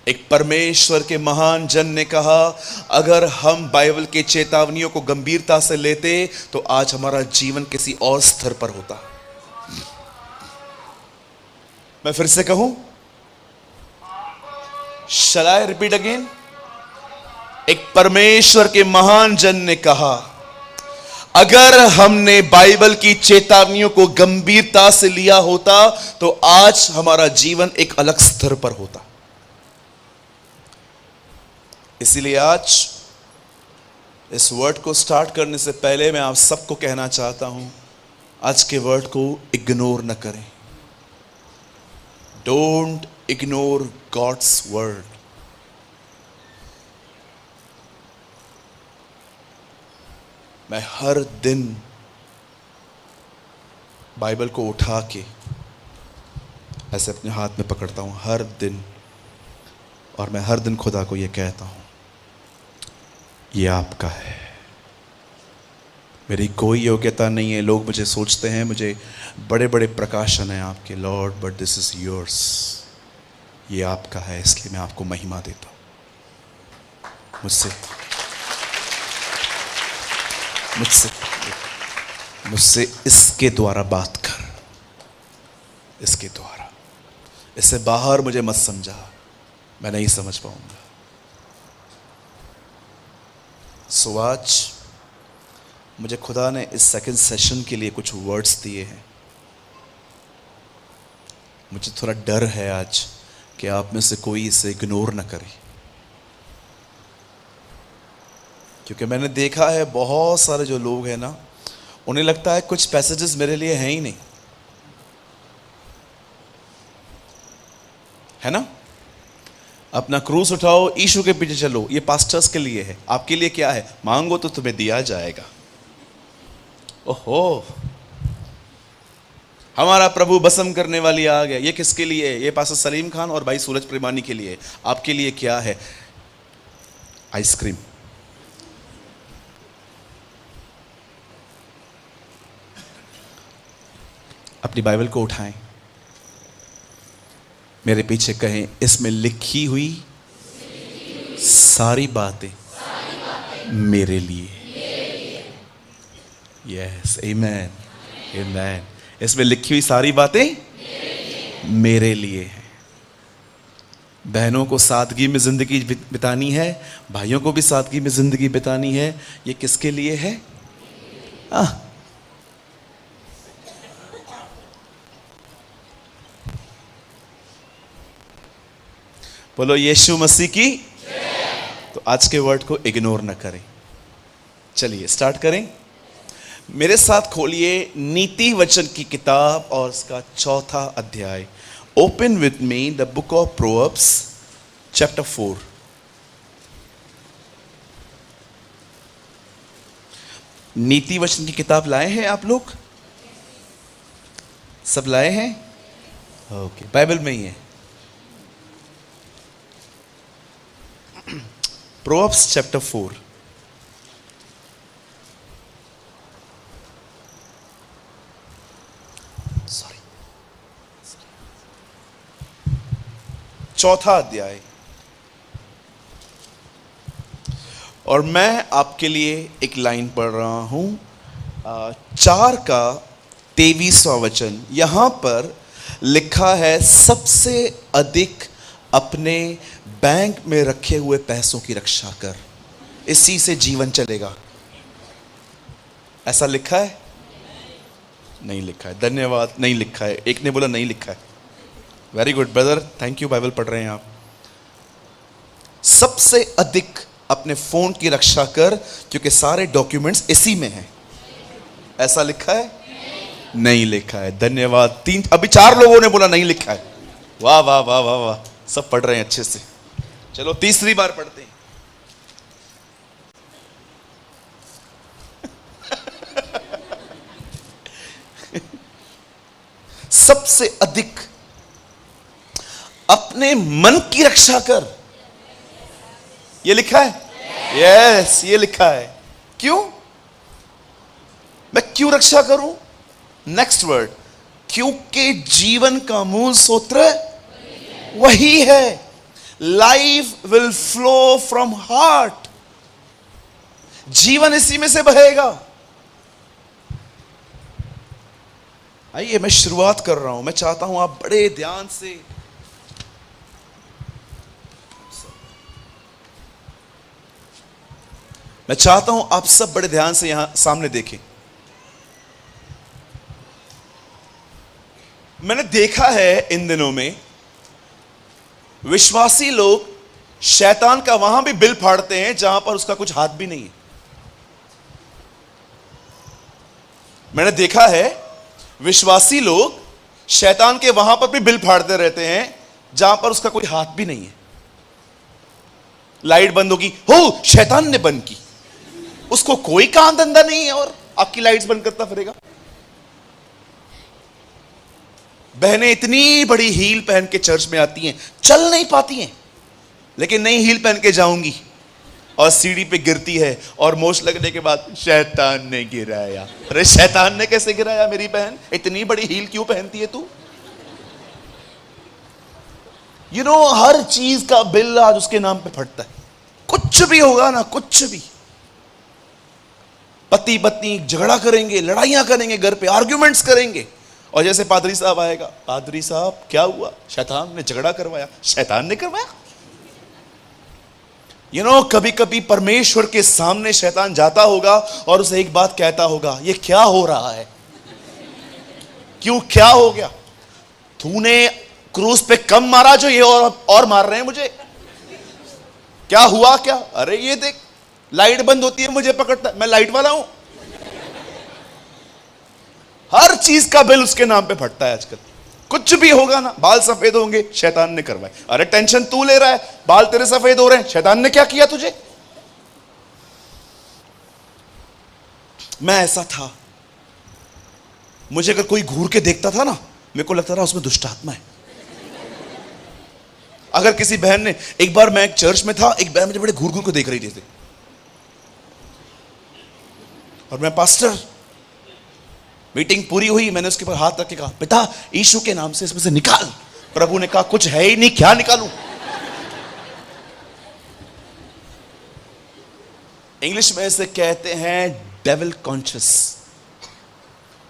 एक परमेश्वर के महान जन ने कहा, अगर हम बाइबल के चेतावनियों को गंभीरता से लेते तो आज हमारा जीवन किसी और स्तर पर होता। मैं फिर से कहूं, शैल आई रिपीट अगेन? एक परमेश्वर के महान जन ने कहा, अगर हमने बाइबल की चेतावनियों को गंभीरता से लिया होता तो आज हमारा जीवन एक अलग स्तर पर होता। इसीलिए आज इस वर्ड को स्टार्ट करने से पहले मैं आप सबको कहना चाहता हूं, आज के वर्ड को इग्नोर न करें। Don't ignore God's word. मैं हर दिन बाइबल को उठा के ऐसे अपने हाथ में पकड़ता हूं, हर दिन, और मैं हर दिन खुदा को यह कहता हूं, ये आपका है, मेरी कोई योग्यता नहीं है। लोग मुझे सोचते हैं मुझे बड़े बड़े प्रकाशन हैं आपके, Lord, but this is yours. ये आपका है, इसलिए मैं आपको महिमा देता हूं। मुझसे इसके द्वारा बात कर, इसके द्वारा। इससे बाहर मुझे मत समझा, मैं नहीं समझ पाऊंगा। सो आज मुझे खुदा ने इस सेकंड सेशन के लिए कुछ वर्ड्स दिए हैं। मुझे थोड़ा डर है आज कि आप में से कोई इसे इग्नोर ना करे, क्योंकि मैंने देखा है बहुत सारे जो लोग हैं ना, उन्हें लगता है कुछ पैसेजेस मेरे लिए हैं ही नहीं, है ना। अपना क्रूस उठाओ, यीशु के पीछे चलो, ये पास्टर्स के लिए है। आपके लिए क्या है? मांगो तो तुम्हें दिया जाएगा। ओहो, हमारा प्रभु बसम करने वाली आ गया। ये किसके लिए है? ये पास्टर सलीम खान और भाई सूरज प्रेमानी के लिए। आपके लिए क्या है? आइसक्रीम। अपनी बाइबल को उठाएं, मेरे पीछे कहें, इसमें लिखी हुई सारी बातें मेरे लिए। यस, आमेन, आमेन। इसमें लिखी हुई सारी बातें मेरे लिए हैं। बहनों को सादगी में जिंदगी बितानी है, भाइयों को भी सादगी में जिंदगी बितानी है। ये किसके लिए है? बोलो यीशु मसीह की। तो आज के वर्ड को इग्नोर न करें। चलिए स्टार्ट करें। मेरे साथ खोलिए नीति वचन की किताब और इसका 4था अध्याय। Open with me the book of proverbs chapter 4। नीति वचन की किताब लाए हैं आप लोग? सब लाए हैं? ओके, बाइबल में ही है। Proverbs chapter 4। चौथा अध्याय। और मैं आपके लिए एक लाइन पढ़ रहा हूं, 4 का 23वां वचन। यहां पर लिखा है, सबसे अधिक अपने बैंक में रखे हुए पैसों की रक्षा कर, इसी से जीवन चलेगा। ऐसा लिखा है? नहीं लिखा है। धन्यवाद, नहीं लिखा है। एक ने बोला नहीं लिखा है। Very good brother, thank you, Bible पढ़ रहे हैं आप। सबसे अधिक अपने फोन की रक्षा कर, क्योंकि सारे डॉक्यूमेंट्स इसी में हैं। ऐसा लिखा है? नहीं लिखा है। धन्यवाद। अभी 4 लोगों ने बोला नहीं लिखा है। वाह वाह वाह वाह वाह, सब पढ़ रहे हैं अच्छे से। चलो तीसरी बार पढ़ते हैं। सबसे अधिक अपने मन की रक्षा कर, ये लिखा है? यस, ये लिखा है। क्यों? मैं क्यों रक्षा करूं? नेक्स्ट वर्ड, क्योंकि जीवन का मूल सूत्र वही है। Life will flow from heart, जीवन इसी में से बहेगा। आइए, मैं शुरुआत कर रहा हूं। मैं चाहता हूं आप बड़े ध्यान से मैं चाहता हूं आप सब बड़े ध्यान से यहां सामने देखें। मैंने देखा है इन दिनों में विश्वासी लोग शैतान का वहां भी बिल फाड़ते हैं जहां पर उसका कुछ हाथ भी नहीं है। मैंने देखा है विश्वासी लोग शैतान के वहां पर भी बिल फाड़ते रहते हैं जहां पर उसका कोई हाथ भी नहीं है। लाइट बंद होगी, हो शैतान ने बंद की, उसको कोई काम धंधा नहीं है और आपकी लाइट्स बंद करता फिरेगा। बहनें इतनी बड़ी हील पहन के चर्च में आती हैं, चल नहीं पाती हैं, लेकिन नई हील पहन के जाऊंगी और सीढ़ी पे गिरती है और मोश लगने के बाद शैतान ने गिराया। अरे शैतान ने कैसे गिराया मेरी बहन? इतनी बड़ी हील क्यों पहनती है तू? हर चीज का बिल आज उसके नाम पे फटता है। कुछ भी होगा ना, कुछ भी, पति पत्नी झगड़ा करेंगे, लड़ाइयां करेंगे, घर पे आर्ग्यूमेंट्स करेंगे, और जैसे पादरी साहब आएगा, पादरी साहब क्या हुआ? शैतान ने झगड़ा करवाया। शैतान ने करवाया? कभी कभी परमेश्वर के सामने शैतान जाता होगा और उसे एक बात कहता होगा, ये क्या हो रहा है? क्यों, क्या हो गया? तूने क्रूस पे कम मारा जो ये और मार रहे हैं मुझे? क्या हुआ क्या? अरे ये देख, लाइट बंद होती है मुझे पकड़ता है, मैं लाइट वाला हूं। हर चीज का बिल उसके नाम पे फटता है आजकल। कुछ भी होगा ना, बाल सफेद होंगे, शैतान ने करवाए। अरे टेंशन तू ले रहा है, बाल तेरे सफेद हो रहे हैं, शैतान ने क्या किया तुझे? मैं ऐसा था, मुझे अगर कोई घूर के देखता था ना, मेरे को लगता था उसमें दुष्ट आत्मा है। अगर किसी बहन ने, एक बार मैं एक चर्च में था, एक बहन मुझे बड़े घूर घूर को देख रही थी और मैं पास्टर, मीटिंग पूरी हुई, मैंने उसके ऊपर हाथ रख के कहा, पिता यीशु के नाम से इसमें से निकाल। प्रभु ने कहा, कुछ है ही नहीं, क्या निकालूं? इंग्लिश में इसे कहते हैं डेविल कॉन्शियस।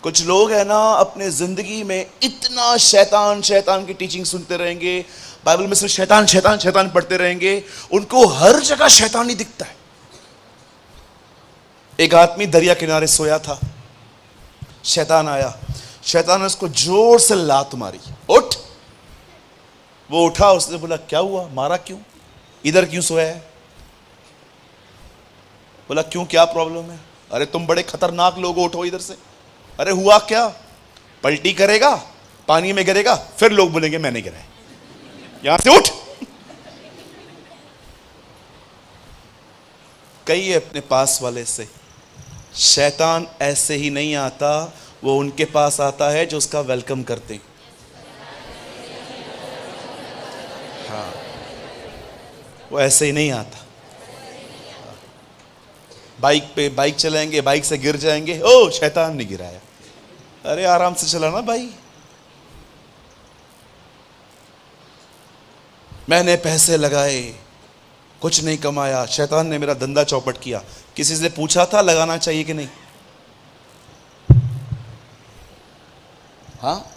कुछ लोग है ना, अपने जिंदगी में इतना शैतान शैतान की टीचिंग सुनते रहेंगे, बाइबल में सिर्फ शैतान शैतान शैतान पढ़ते रहेंगे, उनको हर जगह शैतान ही दिखता है। एक आदमी दरिया किनारे सोया था, शैतान आया, शैतान ने उसको जोर से लात मारी, उठ। वो उठा, उसने बोला, क्या हुआ? मारा क्यों? इधर क्यों सोया है? बोला, क्यों, क्या प्रॉब्लम है? अरे तुम बड़े खतरनाक लोग हो, उठो इधर से। अरे हुआ क्या? पलटी करेगा, पानी में गिरेगा, फिर लोग बोलेंगे मैंने गिराया, यहां से उठ। कहिए अपने पास वाले से, शैतान ऐसे ही नहीं आता, वो उनके पास आता है जो उसका वेलकम करते हैं। हाँ, वो ऐसे ही नहीं आता। बाइक चलाएंगे, बाइक से गिर जाएंगे, ओ शैतान ने गिराया। अरे आराम से चलाना भाई। मैंने पैसे लगाए, कुछ नहीं कमाया, शैतान ने मेरा धंधा चौपट किया। किसी से पूछा था लगाना चाहिए कि नहीं? हाँ,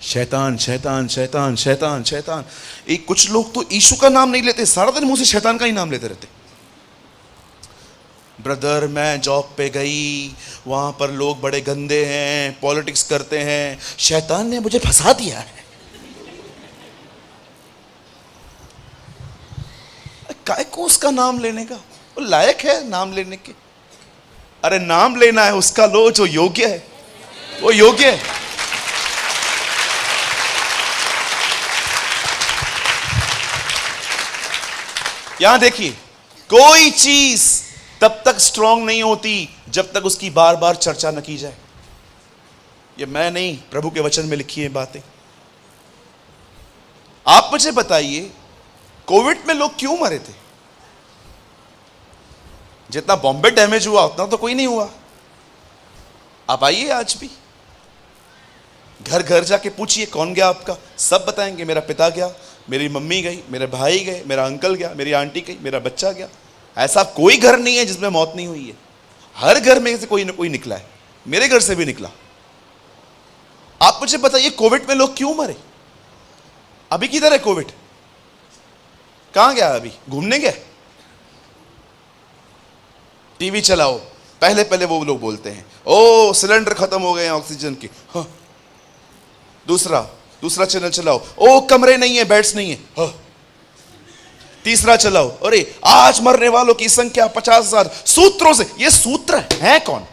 शैतान शैतान शैतान शैतान शैतान। एक कुछ लोग तो यीशु का नाम नहीं लेते, सारा दिन मुंह से शैतान का ही नाम लेते रहते। ब्रदर, मैं जॉब पे गई, वहां पर लोग बड़े गंदे हैं, पॉलिटिक्स करते हैं, शैतान ने मुझे फंसा दिया है। काय को उसका नाम लेने का? वो लायक है नाम लेने के? अरे नाम लेना है उसका लो जो योग्य है, वो योग्य है। यहां देखिए, कोई चीज तब तक स्ट्रांग नहीं होती जब तक उसकी बार बार चर्चा न की जाए। ये मैं नहीं, प्रभु के वचन में लिखी है बातें। आप मुझे बताइए, कोविड में लोग क्यों मरे थे? जितना बॉम्बे डैमेज हुआ उतना तो कोई नहीं हुआ। आप आइए, आज भी घर घर जाके पूछिए कौन गया आपका, सब बताएंगे मेरा पिता गया, मेरी मम्मी गई, मेरे भाई गए, मेरा अंकल गया, मेरी आंटी गई, मेरा बच्चा गया। ऐसा कोई घर नहीं है जिसमें मौत नहीं हुई है। हर घर में से कोई ना कोई निकला है, मेरे घर से भी निकला। आप मुझे बताइए कोविड में लोग क्यों मरे? अभी किधर है कोविड? कहां गया? अभी घूमने गया? टीवी चलाओ, पहले पहले वो लोग बोलते हैं ओ सिलेंडर खत्म हो गए हैं ऑक्सीजन के। हाँ। दूसरा चैनल चलाओ, ओ कमरे नहीं है, बेड्स नहीं है। हाँ। तीसरा चलाओ, अरे आज मरने वालों की संख्या 50,000 सूत्रों से। ये सूत्र है कौन?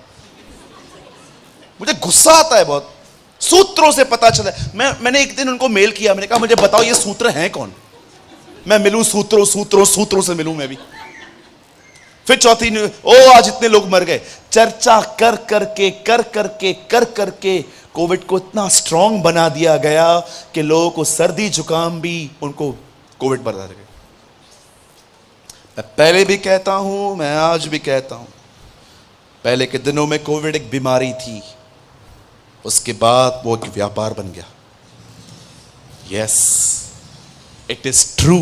मुझे गुस्सा आता है बहुत। सूत्रों से पता चला। मैंने एक दिन उनको मेल किया, मैंने कहा मुझे बताओ ये सूत्र हैं कौन, मैं मिलूं सूत्रों से मिलूं मैं भी। फिर चौथी ओ आज इतने लोग मर गए। चर्चा कर करके कोविड को इतना स्ट्रांग बना दिया गया कि लोगों को सर्दी जुकाम भी उनको कोविड बना गए। मैं पहले भी कहता हूं, मैं आज भी कहता हूं, पहले के दिनों में कोविड एक बीमारी थी, उसके बाद वो एक व्यापार बन गया। Yes, it is true.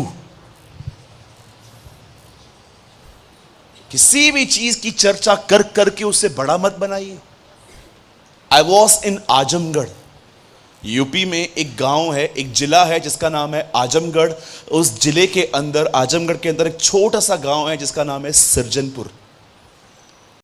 किसी भी चीज की चर्चा कर करके उसे बड़ा मत बनाइए। I was in Azamgarh, UP में एक गांव है, एक जिला है जिसका नाम है आजमगढ़। उस जिले के अंदर, आजमगढ़ के अंदर एक छोटा सा गांव है जिसका नाम है सज्जनपुर।